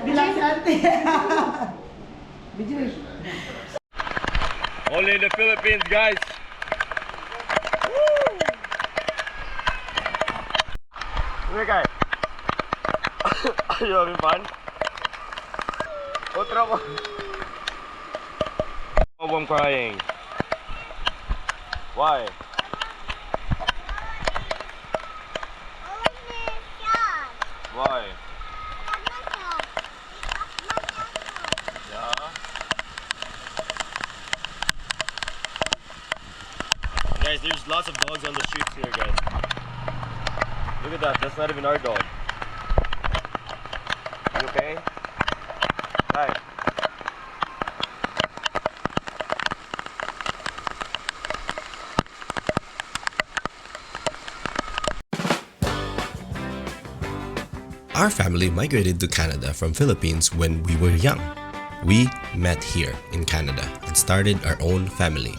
Bilang si ate. Bijir. Only in the Philippines, guys. Woo! Guys. Are you having fun? Otra mo. Oh, I'm crying. Why? Why? Yeah. Guys, there's lots of dogs on the streets here, guys. Look at that. That's not even our dog. You okay? Hi. Our family migrated to Canada from Philippines when we were young. We met here in Canada and started our own family.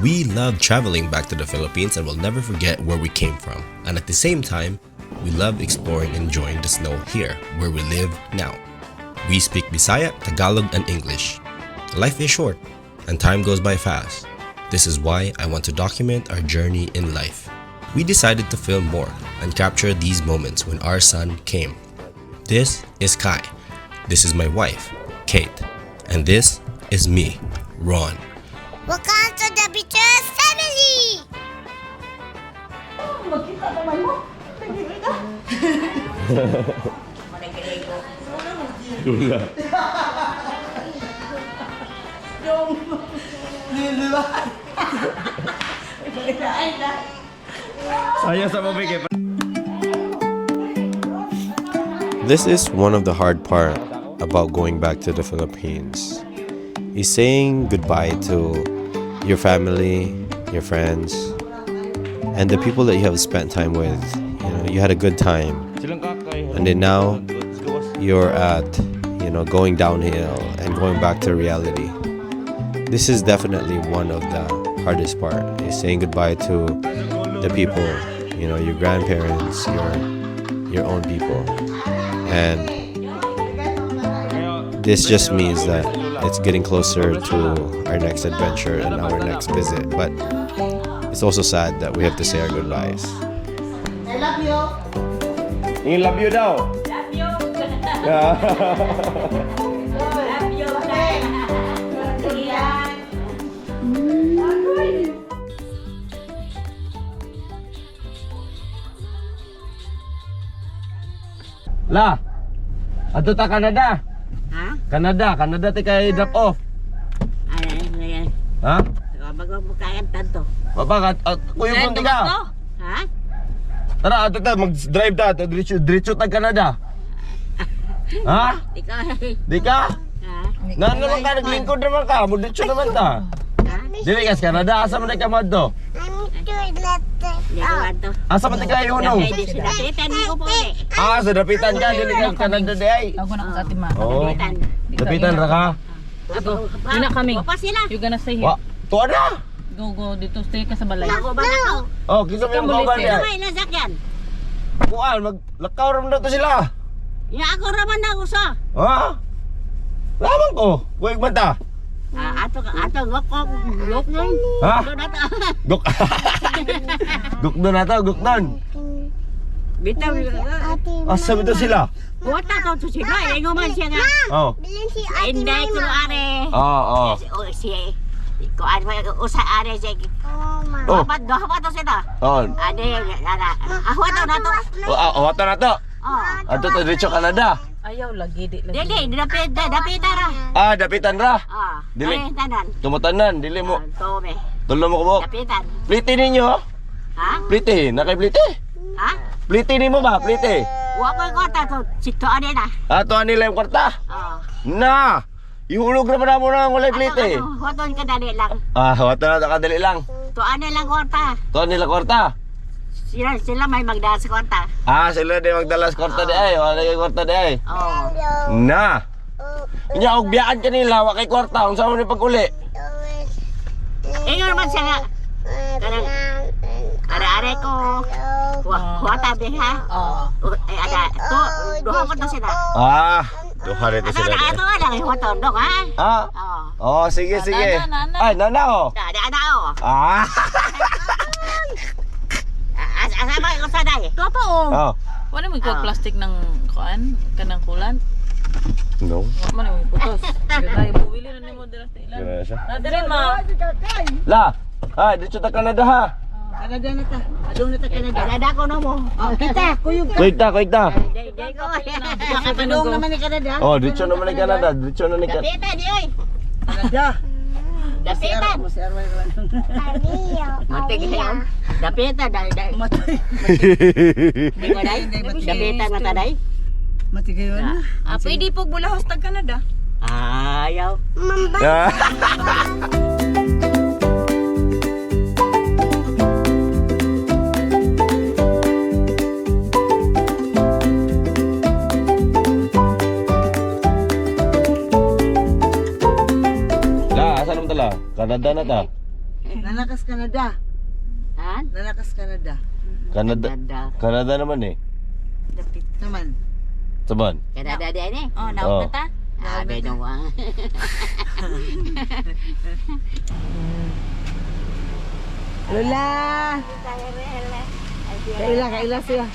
We love traveling back to the Philippines and will never forget where we came from. And at the same time, we love exploring and enjoying the snow here, where we live now. We speak Bisaya, Tagalog, and English. Life is short, and time goes by fast. This is why I want to document our journey in life. We decided to film more and capture these moments when our son came. This is Kai. This is my wife, Kate. And this is me, Ron. Welcome to the Beaches family! Magkita naman mo. Nagkita. Dula. Yung... Di ba? Ay, na. Saya sa mabigay. This is one of the hard part about going back to the Philippines. Is saying goodbye to your family, your friends, and the people that you have spent time with. You know, you had a good time, and then now you're at, going downhill and going back to reality. This is definitely one of the hardest part, is saying goodbye to the people, your grandparents, your own people. And this just means that it's getting closer to our next adventure and our next visit. But it's also sad that we have to say our goodbyes. I love you. Yung love you daw. Love you. Yeah. Love you. Yan. La. Ato ta Canada. Ha? Canada ti kay drop off. Ayan. Ha? Magkakayan tanto. Papakat kuyo punti ka. Ha? Tara ato ta mag-drive ta diretso tag Canada. Ha? Ikaw. Di ka? Ha? Nan naman ka naglingkod naman ka, mo diretso naman ta. Ha? Dili kas Canada asa man ka madto? Hindi ko ato. Asa man ka hunong? Dapitan ko po ulit. Sa dapitan ka dili ka Canada di ay. Ako na sa atin ma. Oh. Dapitan. Dapitan ra ka. Di na kami. Wapa sila. You gonna stay Wa, here. tuwa na. Go dito. Stay ka sa balay. Ako ba na ako? Oh, kisa mo yung kauban di ay. May nasakyan. Kuan maglakaw ra man to sila. Ina ako raman na ako sa. Ha? Lamang ko. Kuy mata. Ato gok nun. Ha? Doon ato. Guk. Gukdon na to, gukdon. Bitaw. Asa mo to sila? Wata to sila. Ingo man siya nga. Oh. Inday ko no are. Oh. Si ko ano usa are siya. Oh. Dapat to sila. Oh. Ade nana. Ahwa na to. Oh, ato na to. Oh. Ato to diretso Canada. Ayaw lagi. Dili, dapit ra. Dapitan ra. Ah. Dili. Ay, tanan. Tumatanan, dili mo. Tome. Tulo mo ko mo. Dapitan. Pliti ninyo. Ha? Pliti, nakay pliti. Ha? Pliti nimo ba? Pliti. Wa ko ta to sito ade na. Ato nila yung kwarta. Oh. Na. Ihulog na pa mo na ang walay pliti. Hoton ka dali lang. Wato na kadali lang. To ane lang kwarta. To nila kwarta. Sila may magdaan sa kwarta. Sila di magdalas kwarta di ay. Wala kay kwarta di ay. Oh. Na. Nya og biyaan kanila wa kay kwarta unsa mo ni pag-uli? Ingon man siya nga. Kanang are-are ko. Kuwata be ha. Eh ada to duha ko to sila. Ah, duha rito Ato sila. na ato lang hoto dong ha. Ah, Oh. oh, sige, sige. Nana. Ay, nana, oh. Ada ada oh. Ah, Asa ba ko sa dai? Ito pa oh. oh. Wala mo ikaw plastic ng kuan, kanang kulan. No. Wala man mo putos. Kaya buwili na nimo dira sa ilan. Ganun na siya. Nadirin ma. La, ah, dito ta Canada ha. Canada na ta. Adong na ta Canada. Ada ko no mo. Oh, kita, kuyog ka. Kuig ta. Dai ko. Adong naman ni Canada. Oh, dito naman ni Canada. Dito na ni Canada. Dapita di oy. Canada. Dapitan. Mo si Arway Ron. Matig yan. Dapita dai. Matay. Di ko dai. Dapitan mata dai. Matigayon na. Pwede po bulahos tag Canada. Ayaw. Ah. La, asa naman tala? Canada na ta. Nalakas Canada. Han? Nalakas Canada. Canada. Canada naman eh. Dapit naman. Saban. Canada di ni. Oh, naog na ta. Ada dong. Lola. Kaila siya.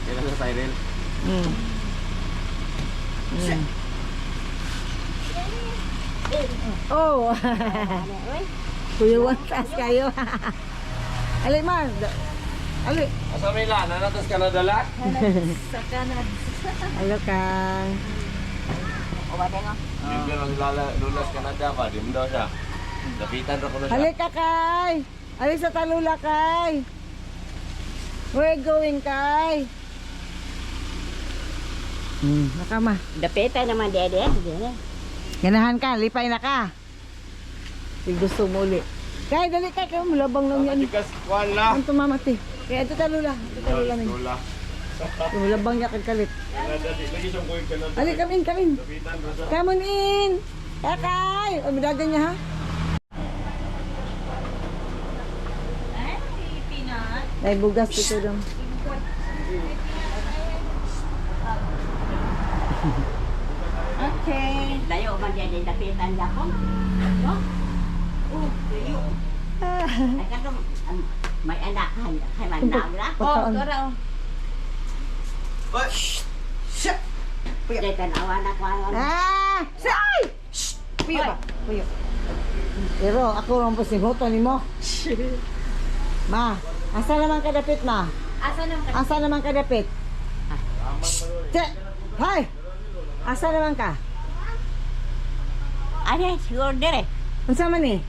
Kailan sa siren? Oh. Kuyuan taas kayo. Ali man. Ali. Asa may la? Nanatas Canada la? Halo Kang. Hindi lang lulas Canada pa. Di mo daw siya. Lapitan ra ko na siya. Halika Kay. Ali sa talula Kay. Where going Kay? Nakama. Dapita naman di di. Ganahan ka, lipay na ka. Yung gusto mo uli. Kay, dali Kay, kayo mulabang lang yan. Tikas kuan la. Ang tumamati. Kaya ito talula. Ito talula min. Lula. Mulabang niya kagkalit. Lagi siyang kuig Canada. Ali, come in, come in. Lapitan ra siya. Come on in. Kay. O, midagan niya ha. Ay, bugas ito dong. Okay. Layo man di dapitan ya ko. No? Layo. Ay kato may anak hay man na gra. Pagkaon. Dai tanawa na ko. Ah! Say! Puyo ba? Puyo. Pero ako lang po singutan ni mo. Ma, asa naman kadapit ma? Asa naman kadapit? Che! Hay! Asa naman ka? Ani siguro dire. Unsa man ni?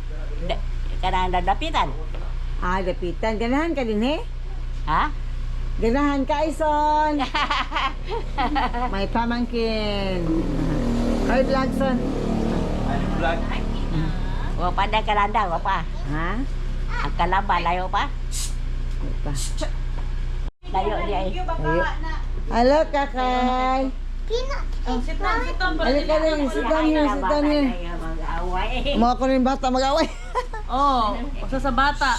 Kanang dapitan. Ah, dapitan. Ganahan ka din eh? Ha? Ganahan ka, Ison. May pamangkin. Ay, Vlogson. Vlog. Wa pa da kalanda wa pa. Ha? Ang kalamba layo pa. Ay pa. Layo di ay. Ayo. Halo, kakay. Halo ka rin. Sit down here, sit down here. Away. Mga ko rin bata mag-away. Oh, usa sa bata.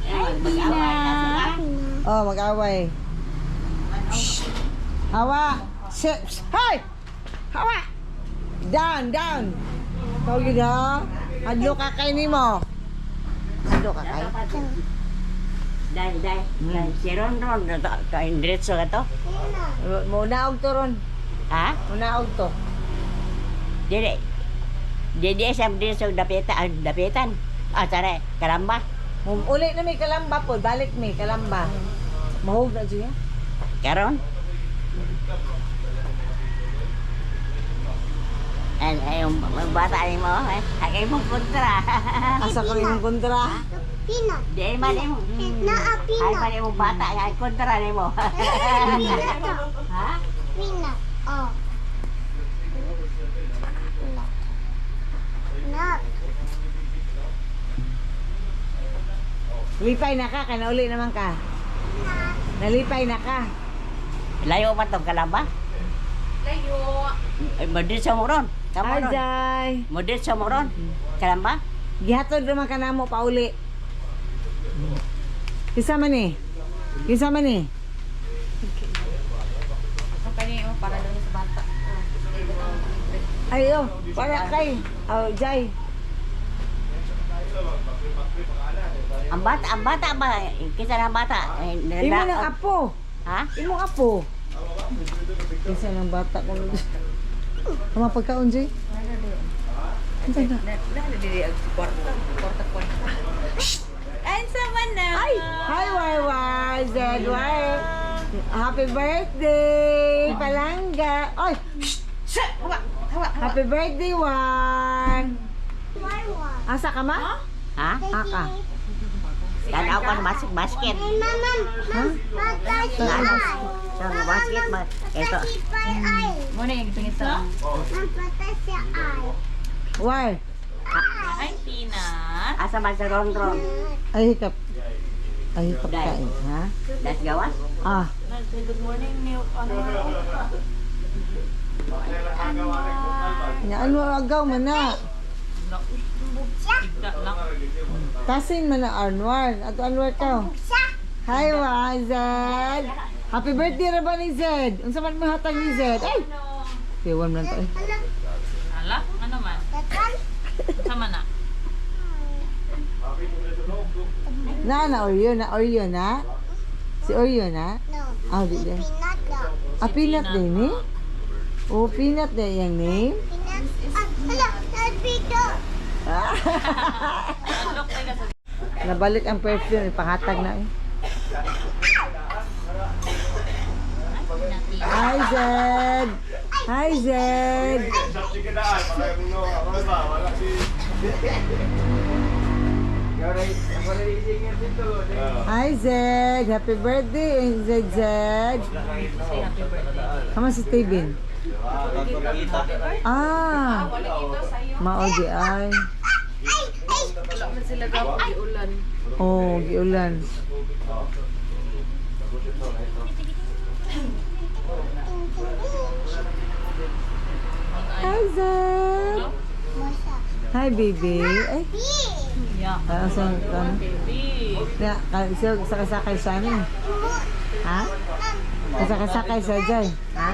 Mag-away na sila. Oh, mag-away. Hawa. Sit. Hey! Hawa! Down, down. Tawag yun ha. Hadlo kakay ni mo. Hadlo kakay. Dai. Si Ron ka indiretso ka to. Munaog to ron. Ha? Munaog to. Jadi sa diretso dapitan. Ah, sare, kalamba. Uli na may kalamba po. Balik may kalamba. Mahog na siya. Karon. Ay, yung bata ni mo, ay mong kontra. Asa ko yung kontra. Di man mo. Ay man mo bata, ay kontra ni mo. Ha? Lipay na ka. Kanauli naman ka. Nalipay na ka. Layo man tong kalamba? Layo. Modit sa mo ron. Kamu ron. Ajay. Modit sa mo ron. Kalamba? Gihatod naman ka na mo pauli. Isa man eh. Kinsa man ni? Ang kanya para daw sa bata. Ayo, para kay. Oh, Jai. Ang bata ba? Kisa ng bata? Imo ng apo. Ha? Imo apo. Kinsa ng bata ko. Tama pagkaon, Jai? Kinsa na? Ay, sama na! Ay! Hi, Wai, Zed, Wai. Happy birthday, Palangga. Ay! Happy birthday, Wan. Asa ka ma? Ha? Aka. Tanaw ko ng basket. Ha? Sa basket ba? Ito. Muna yung tingin sa... Wai. Ay, Peanut. Asa man sa ron-ron. Ay, hikap. Ay, hikap kain, ha? Das gawas? Ah. Good morning, Neil. Ano agaw man na? Tigda lang. Tasin man na Anwar. Ato Anwar ka. Hi, Wa, Zed. Happy birthday na ba ni Zed? Unsa man mo hatag ni Zed? Ay! Ewan man to eh. Hala? Ano man? Sama na. Na Oreo na. Si Oreo na? Ah, di din. Ah, peanut din eh? Oh, peanut din yung name? Look, tayo sa... Nabalik ang perfume, ipangatag na eh. Hi, Zed! Hi, Zed! Hi, Zed! Happy birthday, Zed! Say happy birthday. Kamu si Steven? Ah! Maodi ay. Wala man sila gawa ulan. Oh, giulan. Hi, Zed! Hi, baby. Ay, Yeah. saan ka? Baby. Ya, sakay sa amin. Ha? Sakay sa Jai. Ha?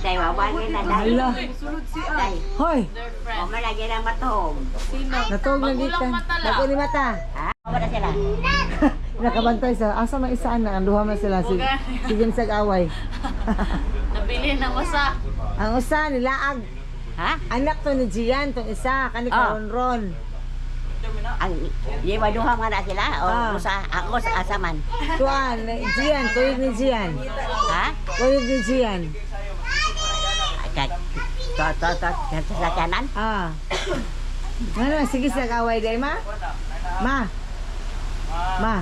Dahil wawagin na dahil. Hala. Dahil. Hoy! Their O friends. malagi na matog. Sino? Natog na dito. Magulang mata lang. Bago ni mata. Ha? Wala sila. Nakabantay sa asa man isaan na ang duha man sila sige sag away. Nabili ng usa. Ang usa nilaag Ha? anak to ni Gian tong isa kani Ah. karon-ron. Ang lima duha nga na sila. O Ah. ako sa asaman. Tuan, Gian, tuyog ni Gian. Ha? Tuyog ni Gian. Sa kanan? Ah. Ano, sige sag away day ma? Ma. Ma.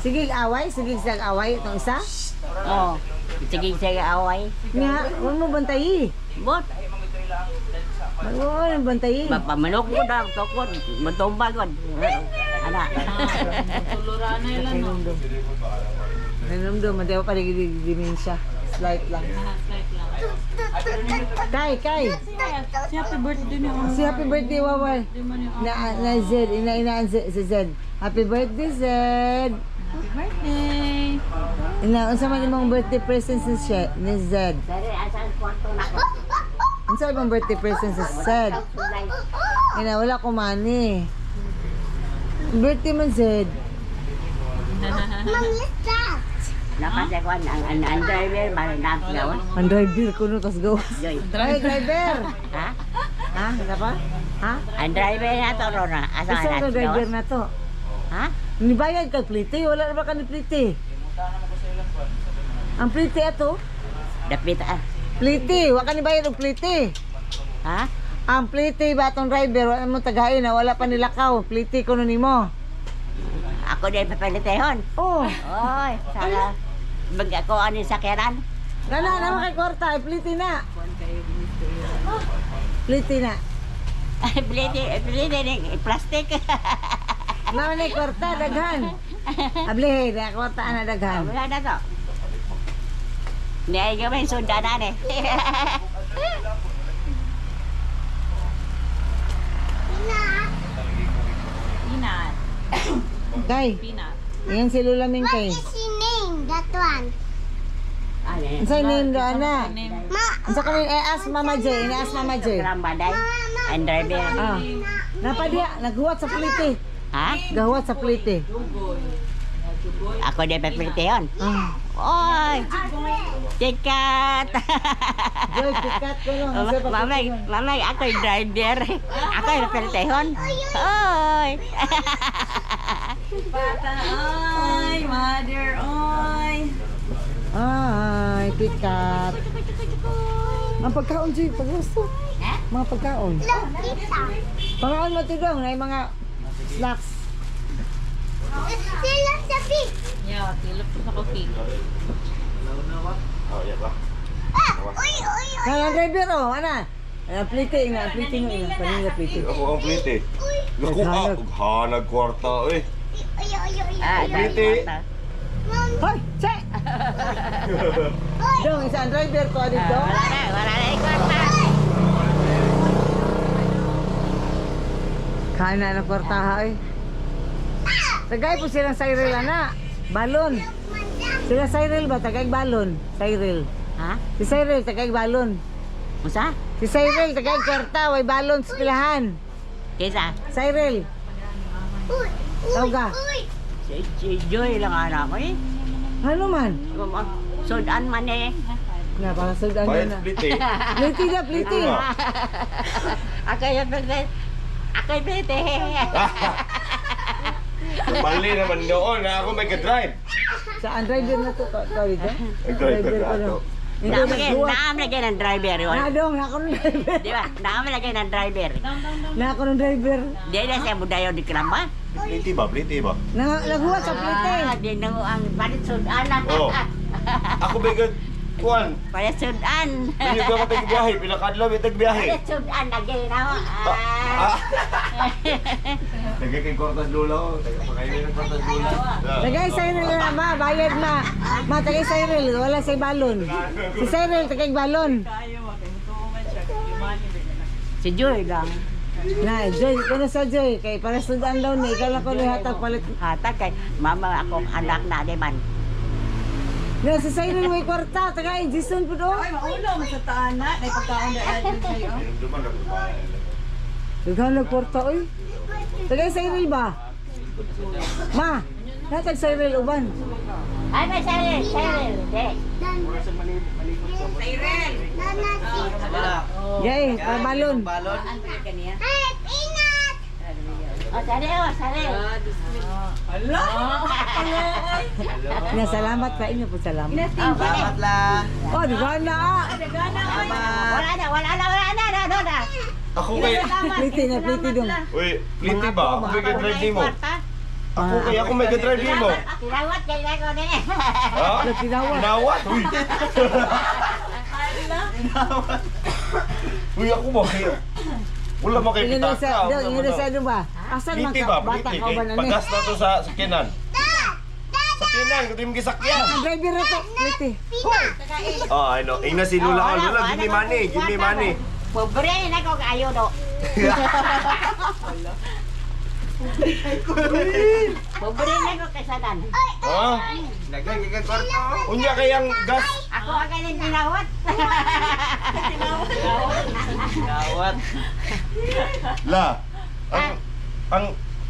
Sige away, sige sag away itong isa. Oo. Sige away. Nga, huwag mo bantayi. Bot. Huwag mo bantayi. Pamanok mo daw. Tokod. Matumba ko. Ana. Tuluran na ilan, no? Nanumdum, hindi pa rin dimensya. Slight lang. Slight lang. Kay. Si happy birthday niya. Si happy birthday, Waway. Na Zed, ina si Zed. Happy birthday, Zed. Happy birthday. Unsa man imong birthday present ni Zed? Dari asal kwarto na ko. Unsa imong birthday present si Zed? Ina wala ko money. Birthday man Zed. Napasagwan ang driver marinap daw. Ang driver ko no tas go. Joy. Ay, driver. Ha? Ha, ano pa? Ha? Ang driver na to Rona. Asa Isa na ka driver na to. Ha? Nibayad kag plite, wala na ba ka ni plite? Ang plite ato? Dapit ah. Plite, wa ka ni bayad og plite. Ha? Ang plite ba atong driver, wala mo tagain na wala pa nilakaw. Plite ko nun nimo. Ako din papalitehon. Oh, Oy, sana bag ako ani sakyanan. gana na kay kwarta, plite na. Plite na. Bilite ni plastic. Naman ni kwarta daghan. Abli, na kwarta na daghan. Wala na to. Ni ay gamay sundanan eh. Peanut. Kay, Peanut. yan si Lula Ming kay. That one. Ang sa name doon na. Ma, Ang sa kanin, ask Mama J. Ask Mama J. Baday. And driver. Ah. Napadiya, naghuwat sa plite. Ha? Gahuwat sa plite. Ako din pipilite yun. Ah. Oy! Tikat! Joy, pikat ko lang. Ang sa Mamay, ako yung driver. Ako yung pipilite yun. Oy! Bata, oy! Mother, oy! Ay, pikat. Ang pagkaon, Joy, paggusto. Mga pagkaon. kita. Pagkaon mo ito dong, na yung mga snacks. Sila sabi. Yeah, tilap sa cookie. Oh, yeah, ba? Ah, uy, uy, uy. Ang driver, oh, ana. Plite, ina, plite mo, ina. Panila plite. Ako ang plite. Naku, hanag kwarta, eh. Uy, uy, uy, uy. Ah, Plite. Mom, Hoy, che! Dong, isang driver ko dito. Wala na ikwarta. Kana na kwartaha, eh. Tagay po silang Cyril, ana. Balon. Sila Cyril ba? Tagay balon. Cyril. Ha? Si Cyril, tagay balon. Musa? Si Cyril, tagay kwarta. Way balon sa pilahan. Kisa? Cyril. uy, Tawag ka. uy. Si Joy lang anak ko eh. Ano man? Sudan man eh. Na, para sudan Bayad na. plite. Plite na, plite. Ako yung pipilite. Ako yung pipilite. Mali naman doon na ako may ka-drive. Saan driver na to? Tawid ka? Nag-driver ka to. Naamlagay ng driver yun. Nadong, na ako ng driver. Di ba? Naamlagay ng driver. Na ako ng driver. Di na siya budayo di kramba. Plite ba? Plite ba? Naguha sa plite. Di na ang palit sudan. Oo. Ako may kuwan. Palit sudan. Hindi ko ako tagbiyahe. Pinakadlaw may tagbiyahe. Palit sudan. Lagay na ako. Tagay kay Cortas Lula ko. Pakainin ng Cortas Lula. Tagay Cyril na, ma. Bayad na. Ma, tagay Cyril. Wala sa balon. Si Cyril, tagay balon. Kayo, magkamutuman siya. Yumani ba na? Si Joy lang. Na, Joy. Kano sa Joy? Kay para sudan daw ni. Ikaw lang ko hatag palit. Hatag kay mama akong anak na di man. Na, si Cyril may kwarta. Tagay, Jason po doon. Ay, maulo, masataana. May pagkaon na yan sa'yo. Ikaw nagkwarta, oy. Tagay Cyril ba? Ma, natag Cyril uban. Ay, may Cyril. Cyril. Di. Jay, para balon. Ay, ingat. O, Cyril. O, Cyril. Hala! Na, salamat ka inyo po, salamat. Salamat lang. Oh, di ba na? Wala na. Ano na? Ako kay... Plite na, plite dong. Uy, plite ba? Ako may ka-drive mo. Ako may ka-drive mo. Tinawat kay ko ni. Ha? Tinawat. Tinawat? Uy. Uy, ako ba? Wala mo kayo Ingin pitaka. sa, dong, ingin sa ano ba? Asan man Plite ka? ba? Bata Plite. ka ba na ni? Pagas na to sa sakyanan. Sakyanan, kung yung gisakyan. Ang driver na to, plite. Oh, I know. Ina si Lula ko. Lula, give me money. Give me money. Pobre na ko kayo do. Pobre na ko kasadan. Ha? Unya kayang gas. Ako ang galing tinawat. La. Ang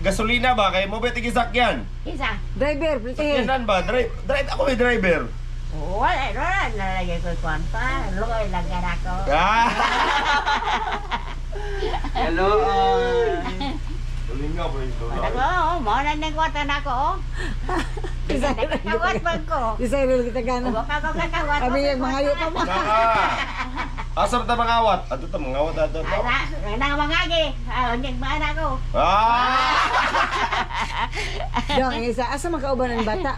gasolina ba? Kaya mo ba tigisakyan? Isa. Driver, plite. Sakyanan ba? Drive ako may driver. Wala, nalagay ko yung kwanta. Lugoy, lagyan ako. Ah! Hello. Tuling nga po yung Ako, mo na ng kwanta na ako. Nagkakawat pa ko. Si Cyril kita gana. Huwag ako kakawat. Kami yung mga iyo pa mo. Asar ta mangawat. Ato ta mangawat ato. Nang mangagi. Hindi ba na ako? Dong, ang isa, asa makauban ng bata?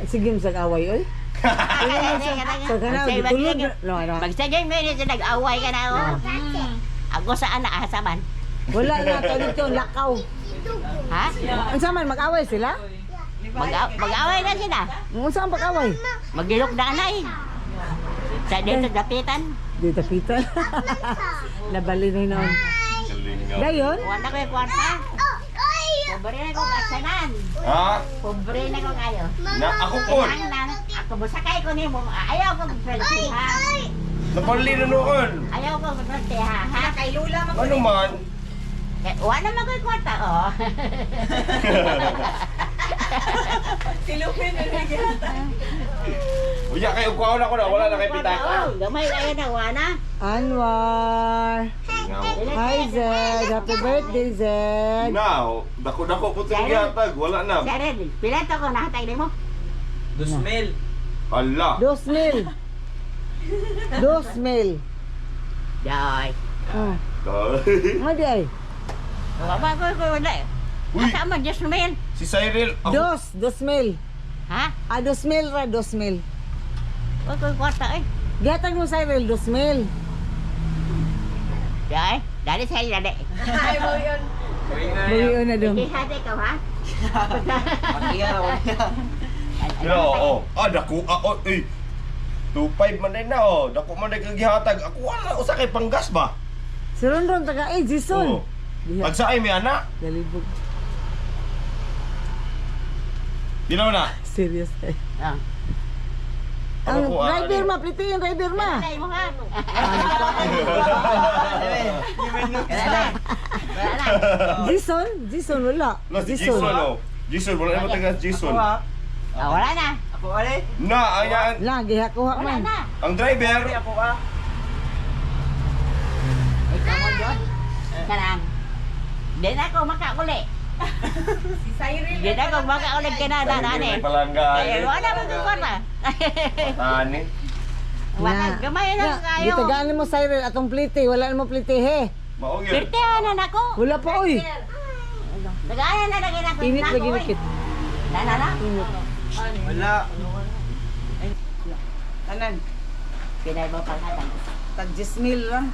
Sige mo sa away, oy. Sa kana, tulog. No, no. Magsagay mo yun, nag-away ka na ako. Ako saan nakasaman? Wala na, to dito, lakaw. Ha? Ang saman, mag-away sila? Mag-away na sila. Ang saan pag-away? Magilok na na eh. Sa dito dapitan. Dito, pita. Nabali na yun noon. Dayon? Wala ko yung kwarta. Pobre na ko kasanan. Ha? Pobre na ko kayo. Na ako po. Ako Kumusakay ko nimo. Ayaw ko mag-friendly ha. Napali na noon. Ayaw ko mag-friendly ha. Kay Lula Ano man? Wala naman ko'y kwarta, oh. Silupin na nagyata. Uya kayo kuha ako na. Wala na kay pitaka. Oh, gamay na yan, wana. Anwar. Hi, Zed. Happy birthday, Zed. Now, dako-dako po itong gihatag. Wala na. Saren, pila to ko nahatag ni mo? Ala. 2,000. 2,000. Day. Ano di ay? Wala ko wala. Uy. Asa man, just mail. Si Cyril. Ako. 2,000. Ha? 2,000 ra, 2,000. Wala ko'y kwarta, eh. Gatag mo, Cyril, 2,000. Day, dali sa ila, day. Buhiyo na dong. Hindi hati ka, ha? Pero, oo. Dako. Eh. 2.5 man din na, oh. Dako man din kang gihatag. Ako wala. Usa kay panggas ba? Si Rondon, taga Jason. Pagsaay may anak. Dalibog. Dilaw na. Serious eh. Ah. Ang Ano po, driver ma, plitiin driver ma. Ay, mo ha? Wala na. Jason wala. No, si Jason, oh. Jason, wala naman taga Jason. Ah, wala na. Na, ayan. Lagi hakuha Wala man. na. Ang driver. Ikaw mo yun? Kanang. Di na ako makauli. Di na ako makauli ka na, nani. May palangga. Eh, wala mo kung kwarta. Tani. Wala, gamay na kayo. Gitagaan mo Cyril atong plite, wala mo plite he. Maong yun. Pirtehan na ako. Wala pa oy. Nagaanan na lagi na ako. Init lagi nikit. Na. Wala. Tanan. Pinay mo panghatang. Tag 10,000 lang.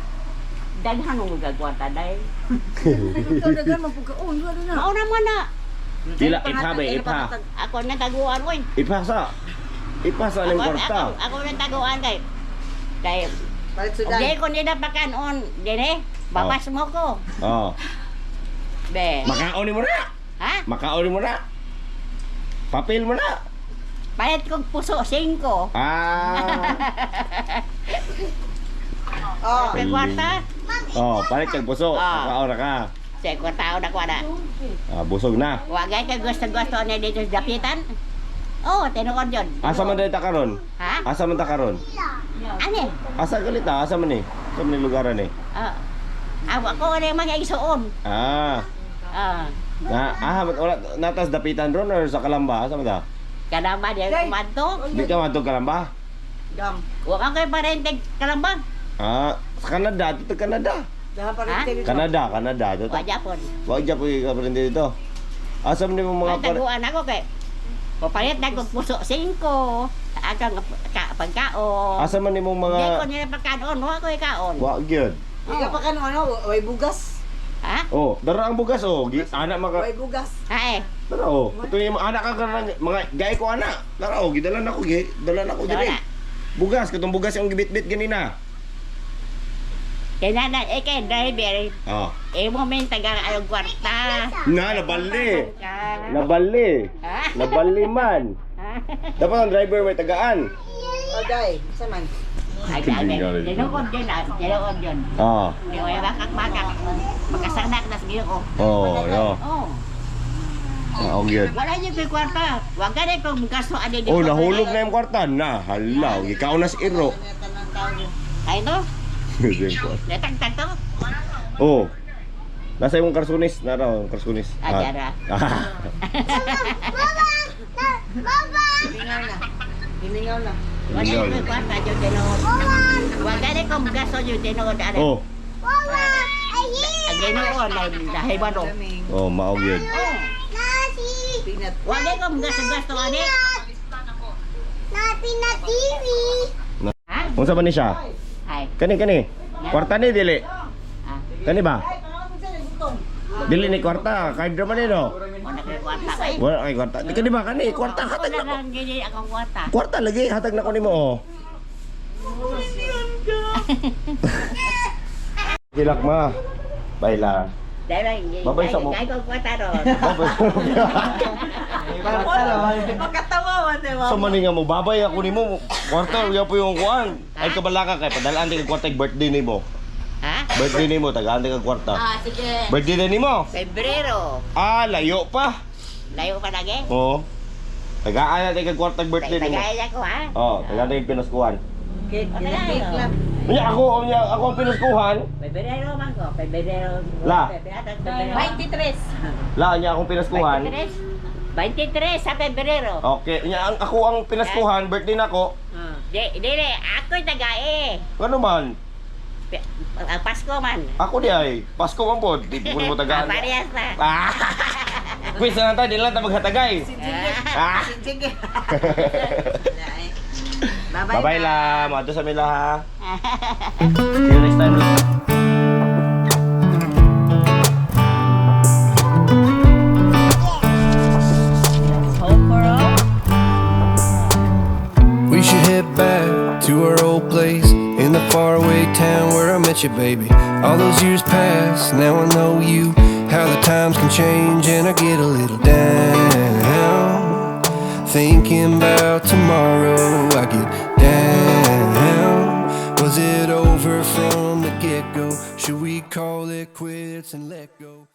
Daghan mo gagwanta dahil. Ikaw dagan mo pagkaon, wala na. Mauna mo na. Pila, ipha ba, ipha? Ako na taguan ko. Ipasa. Ipasa ng kwarta. Ako na taguan kay. Kay Balik sudan. okay ko nila pakanon dire. Bawas mo ko. Oh. Be. Makaon mo na. Ha? Makaon mo na. Papel mo na. Palit kong puso 5. Oh. Kay kwarta. Oh, palit kag puso. Makaon na ka. Sa kwarta na kwada. Busog na. Wagay kay gusto na dito sa dapitan. Oh, tinuod yun. Asa man dito ta karon? Ha? Asa man ta karon? Ani? Asa galit ta? Asa man ni? Sa man lugaran ni? Ako na mga isuon. Ah. Wala natas dapitan ron or sa Kalamba? Asa man ta? Kalamba di kumanto. Di ka madto Kalamba? Gam. Wa ka kay parente kalamba. Sa Canada, dito Canada. Dahan pa Ha? rin dito. Canada, dito. Wa Japon. Wag dyan po yung kaparindi dito. Asa man ni mo mga Taguan ako kay. Papalit na kong puso 5. Akang pagkaon. Asa man ni mo Hindi ko mga nila pagkaon. Wa ko ikaon. wag gyud. Ika pa kano ano, way bugas. Ha? Oh, dara ang bugas oh. Anak maka Way bugas. Ha eh. dara oh. Ito yung anak ka karang mga gay ko anak. Dara oh, gidalan ako gi. Dalan ako diri. Dala. Bugas katong bugas yung gibit-bit ganina. Kaya na, kay driver. Oh. Mo men taga ayong kwarta. Nabali. Nabali. Ha? Nabali man. Dapat ang driver may tagaan. Oday, sa man. Ay, dinukod yun. Dinukod yun. Ah. Di ko bakak-bakak. Makasanak na sa ko. Oh, yo. Oh. Ang gyud. Wala niyo kay kwarta. Wag ka rin kung kaso adi Oh, nahulog na yung kwarta na. Hala, ikaw na si Iro. Ay no? Letang-tang to. Oh. Nasa yung karsunis, nara yung karsunis. Adara. Hiningaw na. Hiningaw na. Wala niyo kay kwarta yung dinukod. Wag ka rin kung kaso yung dinukod. Oh. Ang dinukod dahil ba no? Oh, maog yun. Oh. Peanut. Wag ka kung gasto ani. na TV. Ha? Unsa man ni siya? Ay. Kani. Kwarta ni dili. Ah. Kani ba? Dili ni kwarta, kay man ni no. Wala kay kwarta kay. Wala kay kwarta. Di kani ba kani kwarta hatag Wala na ko. lang gini akong kwarta. Kwarta lagi hatag na ko nimo oh. Hilak ma. Baila. Dahil Babay sa mo. Kaya ko kwata ron. Pagkatawa man, di ba? So maninga mo, babay ako nimo. Kwarta, uya po yung kuan. Ay kabalaka kay padalaan ti kag kwarta kay birthday nimo. Ha? Birthday nimo, tagaan ti kag kwarta. Sige. Birthday na nimo. Pebrero. Ah, layo pa. Layo pa lagi. Oo. Tagaan na ti kag kwarta kag birthday nimo. Tagaya ko ha. Oh, tagaan ti kag pinaskuhan. Cake, Okay cake lang. lang. Unya ako ang pinaskuhan. Pebrero man ko. Pebrero. La. Pebrero. 23. La nya akong pinaskuhan. 23 sa Pebrero. Okay, unya ako ang pinaskuhan, birthday nako. Dili, ako'y tagae. Ano man? Pasko man. Ako di ay. Pasko man po. Di ko mo tagaan. Parehas na. Ah. Quiz na tayo, di lang tayo maghatagay. Ah. Sige. Bye-bye. Bye-bye la. Mga sa mila ha. See you next time. We should head back to our old place in the faraway town where I met you, baby. All those years pass, now I know you. How the times can change, and I get a little down. Thinking about tomorrow, I get down. Was it over from the get-go? Should we call it quits and let go?